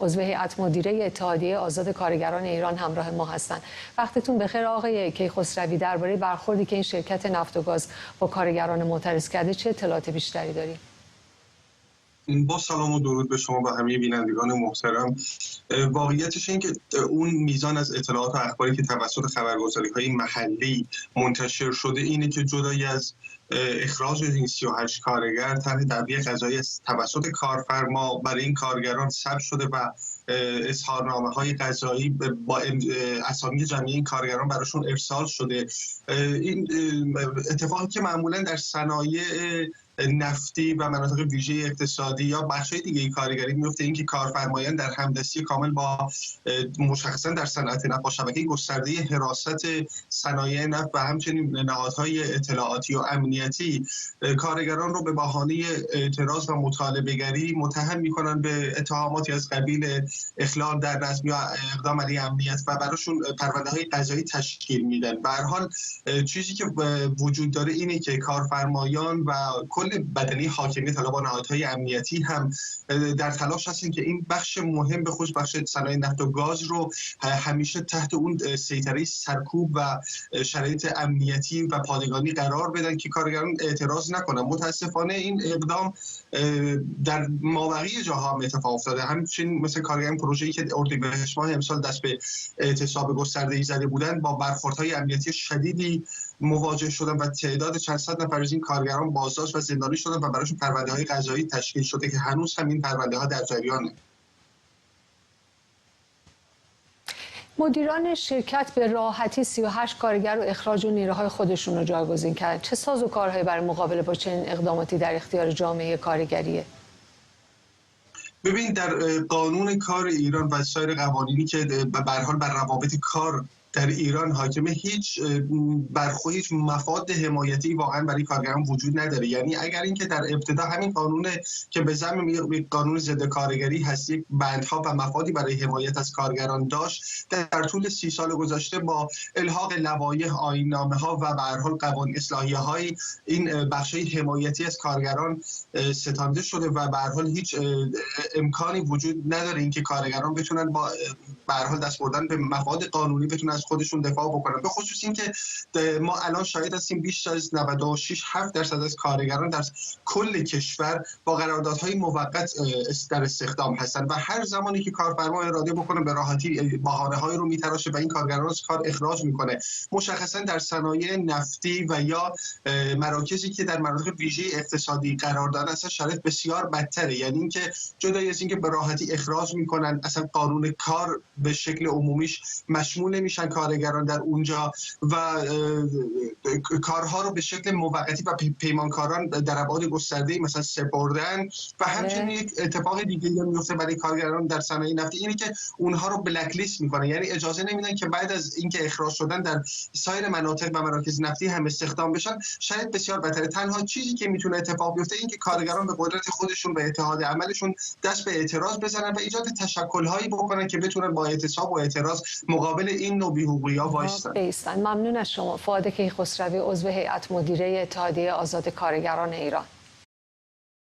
عضو هیئت مدیره اتحادیه آزاد کارگران ایران همراه ما هستند. وقتتون بخیر آقای کیخسروی. درباره برخوردی که این شرکت نفت و گاز با کارگران معترض کرده چه اطلاعات بیشتری دارید؟ با سلام و درود به شما و همه بینندگان محترم. واقعیتش این که اون میزان از اطلاعات و اخباری که توسط خبرگزاری‌های محلی منتشر شده اینه که جدای از اخراج این 38 کارگر طرح دعوی قضایی توسط کارفرما برای این کارگران ثبت شده و اظهارنامه‌های قضایی با اسامی جمعی این کارگران براشون ارسال شده. این اتفاقی که معمولا در صنایع نفتی و مناطق ویژه اقتصادی یا بخش‌های دیگه کارگری میفته، این که کارفرمایان در همدستی کامل با مشخصا در صنعت نفت با شبکه گسترده حراست صنایع نفت و همچنین نهادهای اطلاعاتی و امنیتی کارگران رو به بهانه اعتراض و مطالبه‌گری متهم می‌کنن به اتهاماتی از قبیل اخلال در نظم یا اقدام علیه امنیت و براشون پرونده‌های قضایی تشکیل میدن. به هر حال چیزی که وجود داره اینه که کارفرمایان و کل بدنه حاکمیت با نهادهای امنیتی هم در تلاش هستن که این بخش مهم به خصوص بخش صنایع نفت و گاز رو همیشه تحت اون سیطره سرکوب و شرایط امنیتی و پادگانی قرار بدن که کارگران اعتراض نکنن. متاسفانه این اقدام در مابقی جاها هم اتفاق افتاده. همچنین مثل کارگران پروژه‌ای که اردیبهشت ماه امسال دست به اعتصاب گسترده‌ای زده بودند با برخوردهای امنیتی شدیدی مواجه شدن و تعداد چند صد نفر از این کارگران بازداشت و زندانی شدن و براشون پرونده‌های قضایی تشکیل شده که هنوز هم این پرونده‌ها در جریانه. مدیران شرکت به راحتی 38 کارگر و اخراج و نیروهای خودشون رو جایگزین کردن. چه سازوکارهایی برای مقابله با چنین اقداماتی در اختیار جامعه کارگریه؟ ببین، در قانون کار ایران و سایر قوانینی که به هر حال بر روابط کار در ایران حاکمه هیچ مفاد حمایتی واقعا برای کارگران وجود نداره. یعنی اگر اینکه در ابتدا همین قانون که به زعم قانون ضد کارگری هست یک بندها و مفادی برای حمایت از کارگران داشت، در طول 30 سال گذشته با الحاق لوایح، آیین‌نامه‌ها و به هر حال قوانین اصلاحیه‌های این بخشای حمایتی از کارگران ستانده شده و به هر حال هیچ امکانی وجود نداره اینکه کارگران بتونن با به هر حال دست بردن به مفاد قانونی بتونن از خودشون دفاع بکنن. به خصوص اینکه ما الان شاهد هستیم بیش از 96.7% از کارگران در کل کشور با قراردادهای موقت در استخدام هستند و هر زمانی که کارفرما اراده بکنه به راحتی بهانه‌هایی رو میتراشه و این کارگران از کار اخراج میکنه. مشخصا در صنایع نفتی و یا مراکزی که در مناطق ویژه اقتصادی قرار دارن اصلا شرایط بسیار بدتره. یعنی اینکه جدای از اینکه به راحتی اخراج میکنن، اصلا قانون کار به شکل عمومیش مشمول نمیشن کارگران در اونجا و کارها رو به شکل موقتی و پیمانکاران در ابعاد گسترده مثلا سپردن و همچنین یک اتفاق دیگه میفته برای کارگران در صنایع نفتی، اینه که اونها رو بلک لیست میکنن. یعنی اجازه نمیدن که بعد از اینکه اخراج شدن در سایر مناطق و مراکز نفتی هم استخدام بشن. شاید بسیار بهتره. تنها چیزی که میتونه اتفاق بیفته این که کارگران به قدرت خودشون و اتحاد عملشون دست به اعتراض بزنن و ایجاد تشکل‌هایی بکنن که بتونن با اعتصاب و اعتراض مقابل این نوع بی‌حقوقی‌ها وایسن. ممنون از شما. فؤاد کیخسروی، عضو هیئت مدیره اتحادیه آزاد کارگران ایران.